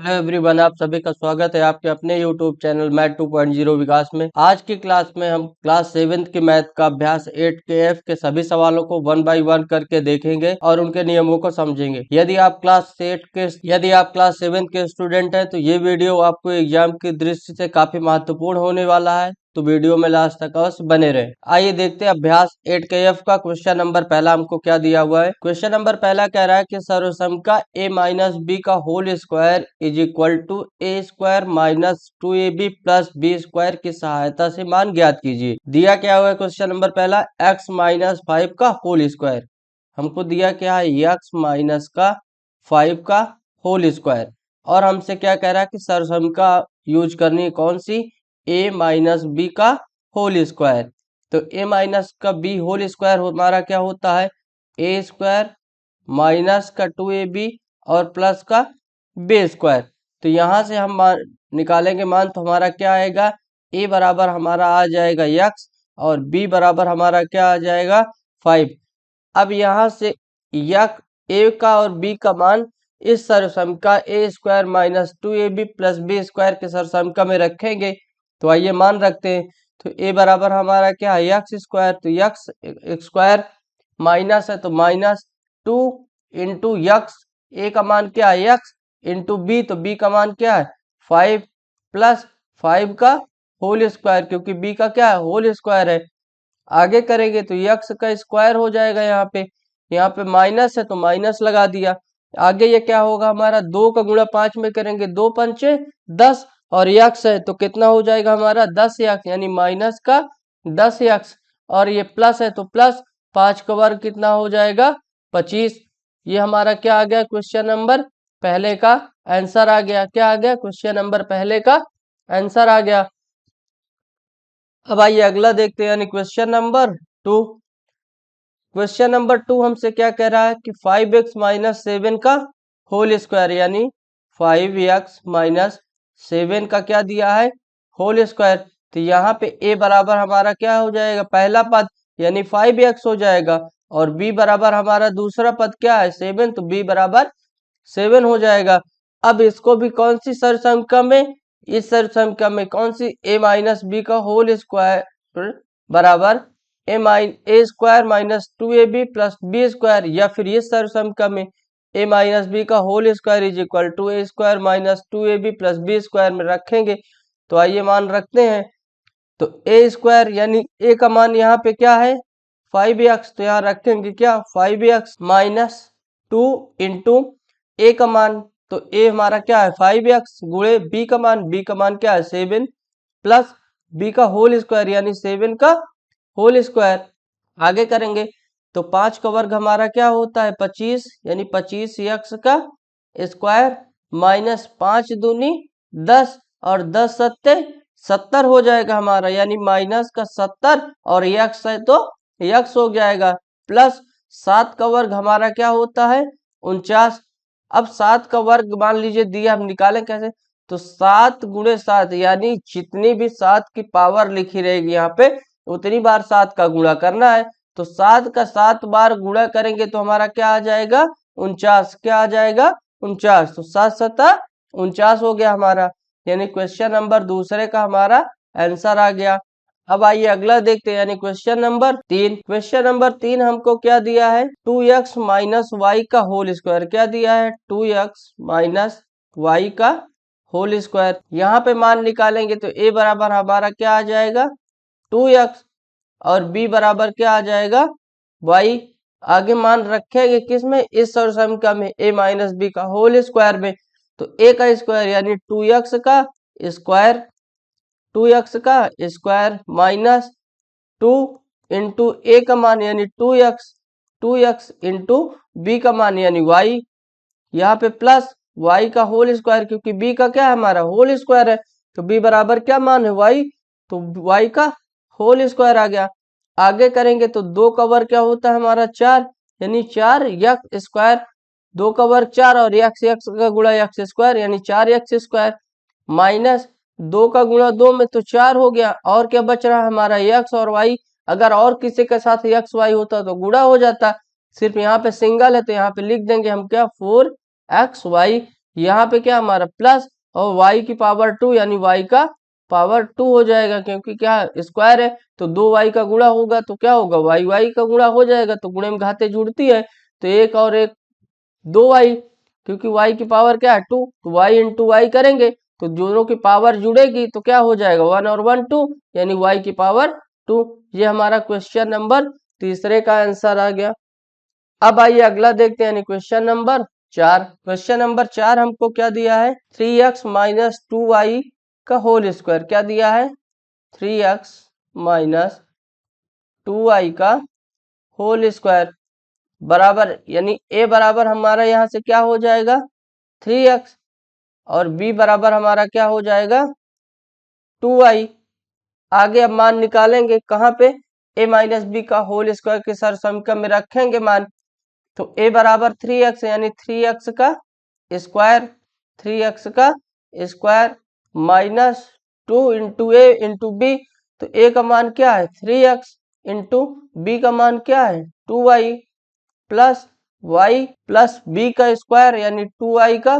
Hello everyone, आप सभी का स्वागत है आपके अपने यूट्यूब चैनल मैथ 2.0 विकास में। आज की क्लास में हम क्लास 7 की मैथ का अभ्यास 8 के एफ के सभी सवालों को 1 बाय 1 करके देखेंगे और उनके नियमों को समझेंगे। यदि आप क्लास 7 के स्टूडेंट हैं तो ये वीडियो आपको एग्जाम की दृष्टि से काफी महत्वपूर्ण होने वाला है, तो वीडियो में लास्ट तक अवश्य बने रहे। आइए देखते हैं अभ्यास 8 के एफ का क्वेश्चन नंबर पहला हमको क्या दिया हुआ है। क्वेश्चन नंबर पहला कह रहा है कि सर्वसम a माइनस बी का whole square is equal to A square minus 2ab plus B square की सहायता से मान ज्ञात कीजिए। दिया क्या हुआ है क्वेश्चन नंबर पहला x माइनस 5 का होल स्क्वायर। हमको दिया क्या है x माइनस का 5 का होल स्क्वायर, और हमसे क्या कह रहा है कि सर्वसम का यूज करनी है कौन सी, a माइनस बी का होल स्क्वायर। तो a माइनस का b होल स्क्वायर हमारा क्या होता है, a स्क्वायर माइनस का 2ab और प्लस का बी स्क्वायर। तो यहाँ से हम निकालेंगे मान, तो हमारा क्या आएगा, a बराबर हमारा आ जाएगा x और b बराबर हमारा क्या आ जाएगा 5। अब यहाँ से a का और b का मान इस सर्वसम का a square minus 2ab plus B square के सर्वसम का में रखेंगे। तो आइए मान रखते हैं। तो a बराबर हमारा क्या है एक्स स्क्वायर, तो एक्स स्क्वायर माइनस है तो माइनस 2 इंटू यक्स, ए का मान क्या है एक्स, इंटू बी, तो बी का मान क्या है 5 प्लस 5 का होल स्क्वायर, क्योंकि बी का क्या है होल स्क्वायर है। आगे करेंगे तो यक्स का स्क्वायर हो जाएगा, यहाँ पे माइनस है तो माइनस लगा दिया। आगे ये क्या होगा हमारा 2 का गुणा 5 में करेंगे, 2 पंचे 10 और यक्स है तो कितना हो जाएगा हमारा 10 यक्स, यानी माइनस का 10 यक्स, और ये प्लस है तो प्लस 5 का वर्ग कितना हो जाएगा 25। ये हमारा क्या आ गया क्वेश्चन नंबर पहले का आंसर आ गया। क्या आ गया क्वेश्चन नंबर पहले का आंसर आ गया। अब आइए अगला देखते हैं, यानी क्वेश्चन नंबर 2। क्वेश्चन नंबर 2 हमसे क्या कह रहा है कि 5x माइनस 7 का होल स्क्वायर, यानी 5x माइनस 7 का क्या दिया है होल स्क्वायर। तो यहाँ पे a बराबर हमारा क्या हो जाएगा पहला पद, यानी 5x हो जाएगा, और b बराबर हमारा दूसरा पद क्या है 7, तो b बराबर 7 हो जाएगा। अब इसको भी कौन सी सरसंख्या में, इस सरसंख्या में कौन सी a माइनस बी का होल स्क्वायर बराबर a square minus 2ab plus B square, या फिर ये सरसंख्या में a माइनस बी का whole square is equal to A square minus 2ab plus B square में रखेंगे। तो आइए मान रखते हैं। तो ए स्क्वायर यानी ए का मान यहाँ पे क्या है 5x, तो यहाँ रखेंगे क्या 5x माइनस 2 इंटू ए का मान, तो ए हमारा क्या है 5x गुणे बी का मान, बी का मान क्या है 7 प्लस बी का होल स्क्वायर यानी 7 का होल स्क्वायर। आगे करेंगे तो 5 का वर्ग हमारा क्या होता है 25, यानी 25x का स्क्वायर माइनस 5 दूनी 10 और 10 सत्ते 70 हो जाएगा हमारा, यानी माइनस का 70 और यक्स है तो यक्स हो जाएगा, प्लस 7 का वर्ग हमारा क्या होता है 49। अब 7 का वर्ग मान लीजिए दिया, हम निकालें कैसे, तो 7 गुणे 7 यानी जितनी भी 7 की पावर लिखी रहेगी यहाँ पे उतनी बार 7 का गुणा करना है। तो 7 का 7 बार गुणा करेंगे तो हमारा क्या आ जाएगा 49, क्या आ जाएगा 49, तो 7 सत्ता 49 हो गया हमारा, यानी क्वेश्चन नंबर दूसरे का हमारा आंसर आ गया। अब आइए अगला देखते हैं, यानी क्वेश्चन नंबर 3। क्वेश्चन नंबर 3 हमको क्या दिया है 2x माइनस वाई का होल स्क्वायर, क्या दिया है 2x माइनस वाई का होल स्क्वायर। यहाँ पे मान निकालेंगे तो a बराबर हमारा क्या आ जाएगा 2x और b बराबर क्या आ जाएगा y। आगे मान रखेंगे किस में, इस सरसंख्या में a माइनस बी का होल स्क्वायर में। तो a का स्क्वायर यानी 2x का स्क्वायर, 2x का स्क्वायर माइनस 2 इंटू ए का मान यानी 2x इंटू बी का मान यानी y, यहाँ पे प्लस y का होल स्क्वायर, क्योंकि b का क्या है हमारा होल स्क्वायर है, तो b बराबर क्या मान है y, तो y का होल स्क्वायर आ गया। आगे करेंगे तो 2 का वर्ग क्या होता है हमारा 4, यानी 4 यक्स स्क्वायर, 2 का वर्ग 4 और यक्स यक्स का गुणा यक्स स्क्वायर यानी 4 यक्स स्क्वायर, माइनस 2 का गुणा 2 में तो 4 हो गया, और क्या बच रहा है हमारा यक्स और वाई। अगर और किसी के साथ यक्स वाई होता तो गुणा हो जाता, सिर्फ यहाँ पे सिंगल है तो यहाँ पे लिख देंगे हम क्या 4xy यहाँ पे क्या हमारा प्लस और y की पावर 2 यानी y का पावर 2 हो जाएगा, क्योंकि क्या स्क्वायर है तो 2y का गुणा होगा तो क्या होगा y का गुणा हो जाएगा, तो गुणे में घाते जुड़ती है तो एक और एक 2y, क्योंकि y की पावर क्या है 2, तो y इंटू वाई करेंगे तो दोनों की पावर जुड़ेगी तो क्या हो जाएगा 1 और 1 2 यानी y की पावर 2। ये हमारा क्वेश्चन नंबर तीसरे का आंसर आ गया। अब आइए अगला देखते हैं, यानी क्वेश्चन नंबर 4। क्वेश्चन नंबर 4 हमको क्या दिया है 3x माइनस 2y का होल स्क्वायर, क्या दिया है 3x माइनस 2y का होल स्क्वायर बराबर, यानी a बराबर हमारा यहाँ से क्या हो जाएगा 3x और b बराबर हमारा क्या हो जाएगा 2y। आगे अब मान निकालेंगे कहाँ पे a माइनस बी का होल स्क्वायर के सर समीकरण में रखेंगे मान, तो a बराबर 3x यानी 3x का स्क्वायर, 3x का स्क्वायर माइनस 2 इंटू ए इंटू बी, तो a का मान क्या है 3x इंटू बी का मान क्या है 2y plus y plus B का स्क्वायर यानी 2y का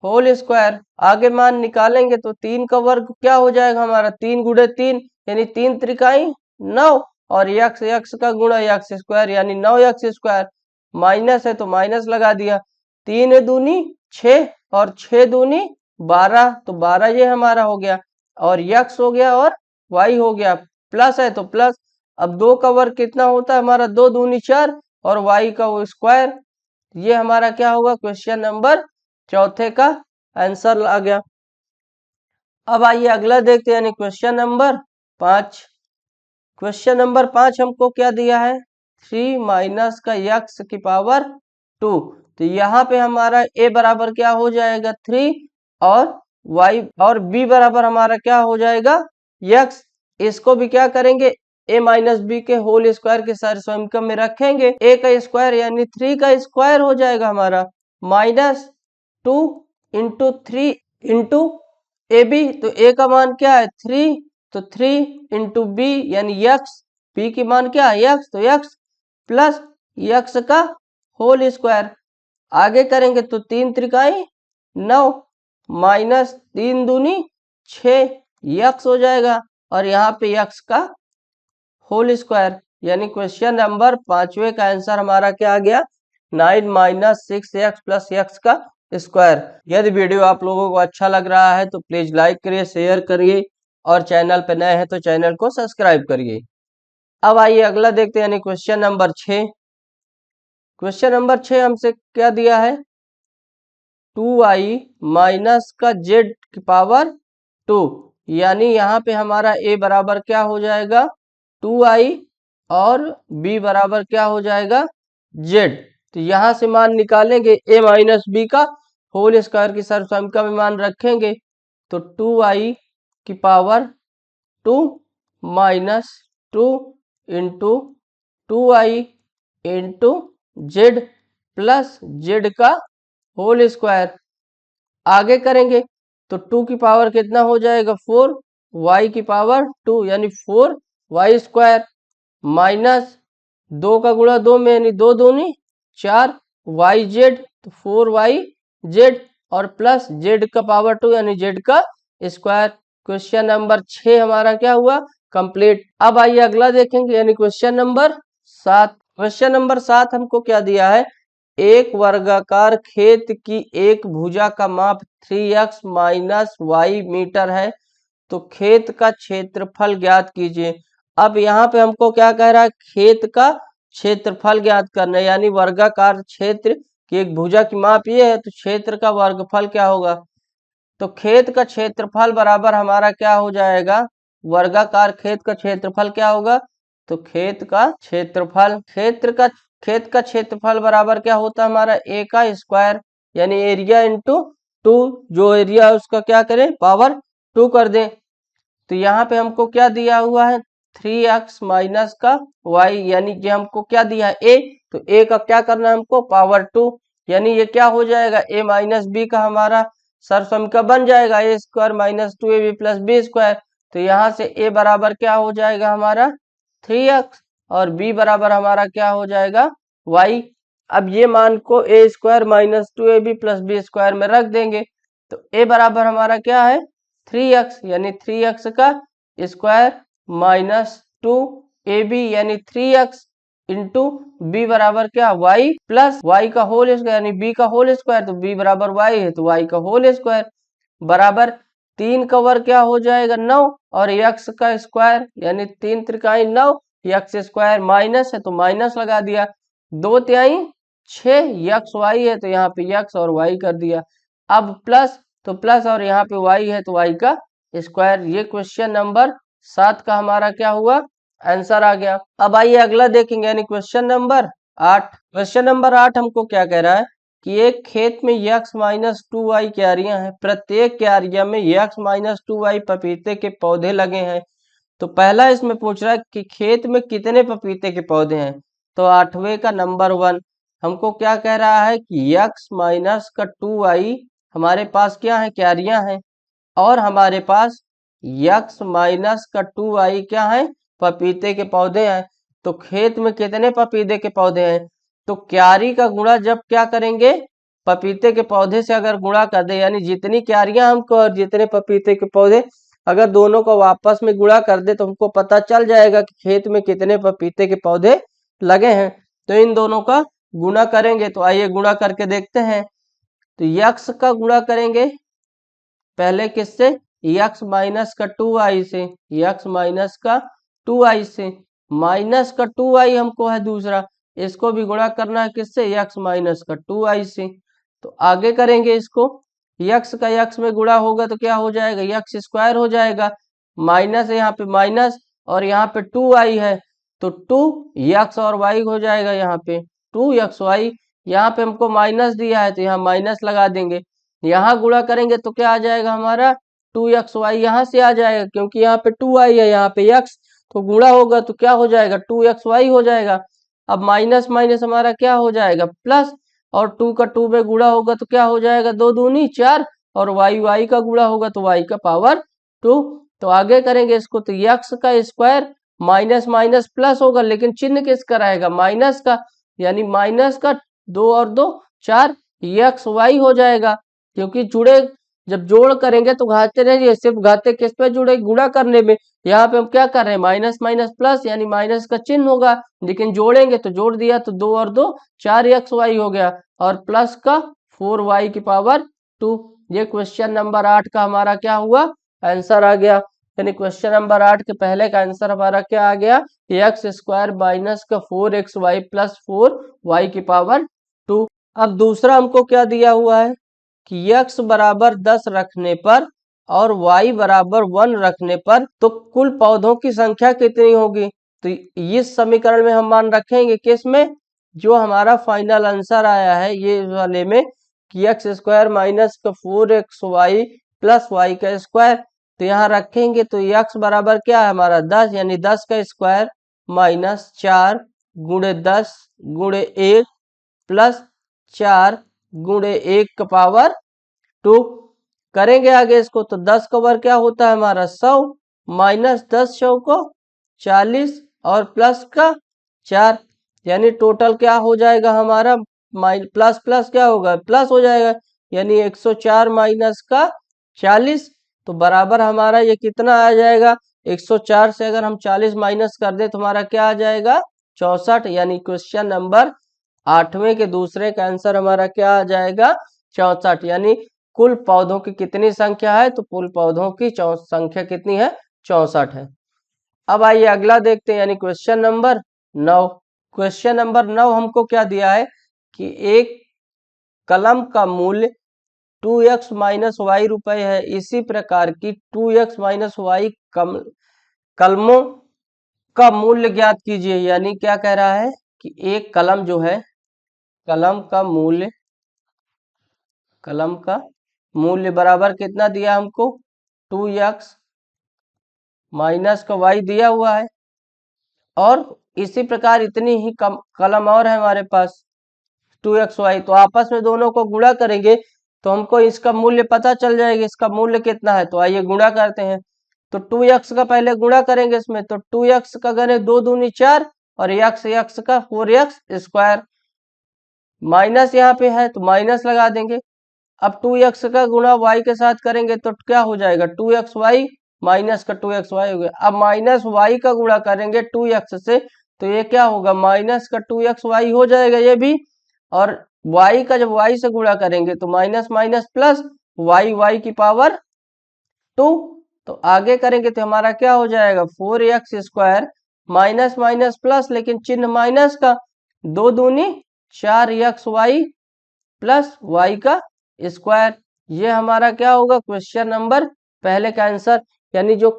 होल स्क्वायर। आगे मान निकालेंगे तो 3 का वर्ग क्या हो जाएगा हमारा 3 गुणे 3 यानी 3 त्रिकाई 9 और x का गुणा x स्क्वायर यानी 9x स्क्वायर, माइनस है तो माइनस लगा दिया, 3 दूनी 6 और 6 दूनी 12 तो 12 ये हमारा हो गया और x हो गया और y हो गया, प्लस है तो प्लस। अब 2 का वर्ग कितना होता है हमारा 2 दूनी 4 और y का वो स्क्वायर, ये हमारा क्या होगा क्वेश्चन नंबर चौथे का आंसर आ गया। अब आइए अगला देखते हैं, यानी क्वेश्चन नंबर 5। क्वेश्चन नंबर 5 हमको क्या दिया है 3 माइनस का x की पावर 2, तो यहाँ पे हमारा a बराबर क्या हो जाएगा 3 और y और b बराबर हमारा क्या हो जाएगा x, इसको भी क्या करेंगे a माइनस बी के होल स्क्वायर के सारे समीकरण में रखेंगे, a का स्क्वायर यानी 3 का स्क्वायर हो जाएगा हमारा minus 2 into 3 into A B, तो a का मान क्या है 3 तो 3 इंटू बी यानी x, b की मान क्या है x तो x प्लस x का होल स्क्वायर। आगे करेंगे तो 3 त्रिकाई 9 माइनस 3 दूनी 6 x हो जाएगा और यहाँ पे x का होल स्क्वायर, यानी क्वेश्चन नंबर 5वें का आंसर हमारा क्या आ गया 9 माइनस 6x प्लस x का स्क्वायर। यदि वीडियो आप लोगों को अच्छा लग रहा है तो प्लीज लाइक करिए, शेयर करिए और चैनल पर नए हैं तो चैनल को सब्सक्राइब करिए। अब आइए अगला देखते हैं, यानी क्वेश्चन नंबर 6। क्वेश्चन नंबर 6 हमसे क्या दिया है 2y माइनस का z की पावर 2, यानी यहाँ पे हमारा a बराबर क्या हो जाएगा 2y और b बराबर क्या हो जाएगा z, तो यहाँ से मान निकालेंगे a माइनस बी का होल स्क्वायर की सर्वसमीकरण में मान रखेंगे तो 2y की power 2 minus 2 into 2y into Z plus Z का होल स्क्वायर। आगे करेंगे तो 2 की पावर कितना हो जाएगा 4 y की पावर 2 यानी 4 y स्क्वायर माइनस 2 का गुणा 2 में यानी 2 दूनी 4 y जेड तो 4 y जेड और प्लस जेड का पावर 2 यानी जेड का स्क्वायर। क्वेश्चन नंबर 6 हमारा क्या हुआ कंप्लीट। अब आइए अगला देखेंगे, यानी क्वेश्चन नंबर 7। क्वेश्चन नंबर 7 हमको क्या दिया है एक वर्गाकार खेत की एक भुजा का माप 3x माइनस वाई मीटर है, तो खेत का क्षेत्रफल ज्ञात कीजिए। अब यहाँ पे हमको क्या कह रहा है खेत का क्षेत्रफल ज्ञात करना है, यानी वर्गाकार क्षेत्र की एक भुजा की माप ये है तो क्षेत्र का वर्गफल क्या होगा, तो खेत का क्षेत्रफल बराबर हमारा क्या हो जाएगा वर्गाकार खेत का क्षेत्रफल क्या होगा, तो खेत का क्षेत्रफल खेत का क्षेत्रफल बराबर क्या होता है हमारा a का स्क्वायर यानी एरिया इंटू 2, जो एरिया है उसका क्या करें पावर 2 कर दें। तो यहाँ पे हमको क्या दिया हुआ है 3x माइनस का y, यानी कि हमको क्या दिया है a, तो a का क्या करना है हमको पावर 2, यानी ये क्या हो जाएगा a माइनस बी का हमारा सर्वसमीकरण बन जाएगा a square minus 2ab plus B square. तो यहाँ से a बराबर क्या हो जाएगा हमारा 3x और b बराबर हमारा क्या हो जाएगा y। अब ये मान को a square minus 2ab plus B square में रख देंगे, तो ए बराबर हमारा क्या है 3x, यानी 3x का स्क्वायर माइनस 2ab यानी 3x इंटू बी बराबर क्या y प्लस y का होल स्क्वायर यानी b का होल स्क्वायर, तो b बराबर y है तो y का होल स्क्वायर बराबर 3 का वर्ग क्या हो जाएगा 9 और x का स्क्वायर यानी 3 त्रिकाई 9 x स्क्वायर माइनस है तो माइनस लगा दिया, 2 तिहाई 6 x y है तो यहाँ पे x और y कर दिया, अब प्लस तो प्लस और यहाँ पे y है तो y का स्क्वायर। ये क्वेश्चन नंबर 7 का हमारा क्या हुआ आंसर आ गया। अब आइए अगला देखेंगे यानी क्वेश्चन नंबर 8। क्वेश्चन नंबर 8 हमको क्या कह रहा है कि एक खेत में x माइनस 2y क्यारियां हैं, प्रत्येक क्यारिया में x माइनस 2y पपीते के पौधे लगे हैं। तो पहला इसमें पूछ रहा है कि खेत में कितने पपीते के पौधे हैं, तो 8वें का नंबर 1 हमको क्या कह रहा है कि x माइनस का 2y हमारे पास क्या है क्यारियां हैं और हमारे पास x माइनस का 2y क्या है पपीते के पौधे हैं। तो खेत में कितने पपीते के पौधे हैं, तो क्यारी का गुणा जब क्या करेंगे पपीते के पौधे से अगर गुणा कर दे यानी जितनी क्यारियां हमको और जितने पपीते के पौधे अगर दोनों को आपस में गुणा कर दे तो हमको पता चल जाएगा कि खेत में कितने पपीते के पौधे लगे हैं। तो इन दोनों का गुणा करेंगे, तो आइए गुणा करके देखते हैं। तो यक्स का गुणा करेंगे पहले किससे x माइनस का 2y से, x माइनस का 2y से माइनस का 2y हमको है दूसरा, इसको भी गुणा करना है किससे x माइनस का 2y से। तो आगे करेंगे इसको x का x में गुणा होगा तो क्या हो जाएगा x स्क्वायर हो जाएगा, माइनस यहाँ पे माइनस और यहाँ पे 2y है तो 2x और y हो जाएगा, यहाँ पे 2xy, यहाँ पे हमको माइनस दिया है तो यहाँ माइनस लगा देंगे, यहाँ गुणा करेंगे तो क्या आ जाएगा हमारा 2xy, यहाँ से आ जाएगा क्योंकि यहाँ पे 2y है यहाँ पे x, तो गुणा होगा तो क्या हो जाएगा 2xy हो जाएगा। अब माइनस माइनस हमारा क्या हो जाएगा प्लस और 2 का 2 में गुणा होगा तो क्या हो जाएगा 2 दूनी 4 और y का गुणा होगा तो y का पावर 2। तो आगे करेंगे इसको तो x का स्क्वायर माइनस माइनस प्लस होगा लेकिन चिन्ह किसका रहेगा माइनस का, यानी माइनस का 2 और 2 4 xy हो जाएगा क्योंकि जुड़े जब जोड़ करेंगे तो घाते रहेंगे, सिर्फ घाते किस पे जुड़े गुणा करने में, यहाँ पे हम क्या कर रहे हैं माइनस माइनस प्लस यानी माइनस का चिन्ह होगा लेकिन जोड़ेंगे तो जोड़ दिया तो 2 और 2 4xy हो गया और प्लस का 4y की पावर 2। ये क्वेश्चन नंबर 8 का हमारा क्या हुआ आंसर आ गया, यानी क्वेश्चन नंबर 8 के पहले का आंसर हमारा क्या आ गया एक्स स्क्वायर माइनस का 4xy प्लस 4y की पावर 2। अब दूसरा हमको क्या दिया हुआ है कि x बराबर 10 रखने पर और y बराबर 1 रखने पर तो कुल पौधों की संख्या कितनी होगी। तो इस समीकरण में हम मान रखेंगे किस में जो हमारा फाइनल आंसर आया है ये वाले में कि एक्स स्क्वायर माइनस का 4xy प्लस वाई का स्क्वायर, तो यहाँ रखेंगे तो x बराबर क्या है हमारा 10 यानी 10 का स्क्वायर माइनस 4 गुणे 10 गुणे 1 प्लस 4 गुणे 1 का पावर 2। करेंगे आगे इसको तो 10 का वर्ग क्या होता है हमारा 100 माइनस 10 100 को 40 और प्लस का 4 यानी टोटल क्या हो जाएगा हमारा प्लस प्लस क्या होगा प्लस हो जाएगा यानी 104 माइनस का 40, तो बराबर हमारा ये कितना आ जाएगा 104 से अगर हम 40 माइनस कर दे तो हमारा क्या आ जाएगा 64, यानी क्वेश्चन नंबर 8वें के दूसरे का आंसर हमारा क्या आ जाएगा 64। यानी कुल पौधों की कितनी संख्या है तो कुल पौधों की संख्या कितनी है 64 है। अब आइए अगला देखते हैं यानी क्वेश्चन नंबर 9। क्वेश्चन नंबर 9 हमको क्या दिया है कि एक कलम का मूल्य 2x माइनस वाई रुपए है, इसी प्रकार की 2x माइनस वाई कलमों का मूल्य ज्ञात कीजिए। यानी क्या कह रहा है कि एक कलम जो है कलम का मूल्य बराबर कितना दिया हमको 2x माइनस का वाई दिया हुआ है और इसी प्रकार इतनी ही कलम और है हमारे पास 2xy, तो आपस में दोनों को गुणा करेंगे तो हमको इसका मूल्य पता चल जाएगा इसका मूल्य कितना है। तो आइए गुणा करते हैं तो 2x का पहले गुणा करेंगे इसमें तो 2x का गणे 2 दूनी 4 और x का 4x स्क्वायर माइनस यहाँ पे है तो माइनस लगा देंगे। अब 2x का गुणा y के साथ करेंगे तो क्या हो जाएगा, 2xy माइनस का 2xy हो गया। अब माइनस y का गुणा करेंगे 2x से तो ये क्या होगा, माइनस का 2xy हो जाएगा ये भी। और y का जब y से गुणा करेंगे तो माइनस माइनस प्लस y की पावर 2। तो आगे करेंगे तो हमारा क्या हो जाएगा, 4x² माइनस माइनस प्लस, लेकिन चिन्ह माइनस का, 2 दूनी 4xy प्लस y का स्क्वायर। ये हमारा क्या होगा, क्वेश्चन नंबर पहले का आंसर। यानी जो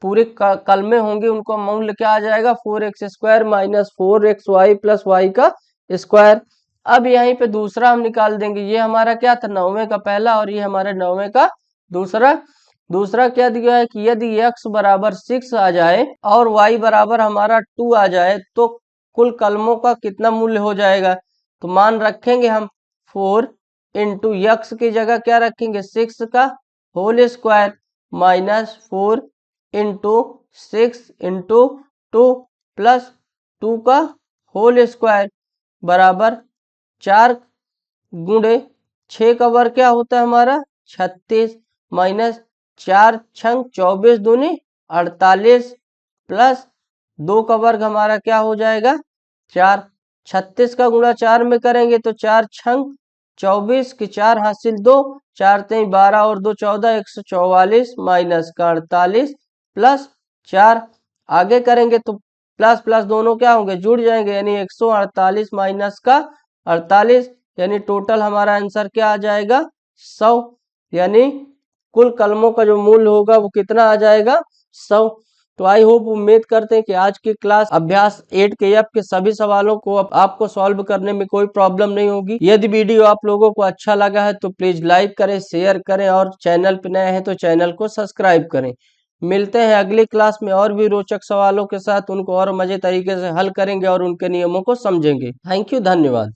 पूरे कलमे होंगे उनको मूल्य क्या आ जाएगा, 4x² minus 4xy plus y का स्क्वायर। अब यहीं पे दूसरा हम निकाल देंगे। ये हमारा क्या था, 9वें का पहला और ये हमारे 9वें का दूसरा। दूसरा क्या दिया है कि यदि x बराबर 6 आ जाए और y बराबर हमारा 2 आ जाए तो कुल कलमों का कितना मूल्य हो जाएगा। तो मान रखेंगे हम 4 इंटू यक्स की जगह क्या रखेंगे, 6 का whole square minus 4 into 6 into 2 plus 2 का होल स्क्वायर बराबर 4 गुणे 6 का वर्ग क्या होता है हमारा 36 माइनस 4 छंग 24 दूनी 48 प्लस 2 का वर्ग हमारा क्या हो जाएगा 4। 36 का गुणा 4 में करेंगे तो 4 छंग 24 की 4 हासिल 2, 4 3 12 और 2 14, 144 माइनस का 48 प्लस 4। आगे करेंगे तो प्लस प्लस दोनों क्या होंगे, जुड़ जाएंगे, यानी 148 माइनस का 48, यानी टोटल हमारा आंसर क्या आ जाएगा 100। यानी कुल कलमों का जो मूल्य होगा वो कितना आ जाएगा 100। तो आई होप, उम्मीद करते हैं कि आज की क्लास अभ्यास 8 के एफ के सभी सवालों को अब आपको सॉल्व करने में कोई प्रॉब्लम नहीं होगी। यदि वीडियो आप लोगों को अच्छा लगा है तो प्लीज लाइक करें, शेयर करें और चैनल पर नए हैं तो चैनल को सब्सक्राइब करें। मिलते हैं अगली क्लास में और भी रोचक सवालों के साथ, उनको और मजे तरीके से हल करेंगे और उनके नियमों को समझेंगे। थैंक यू, धन्यवाद।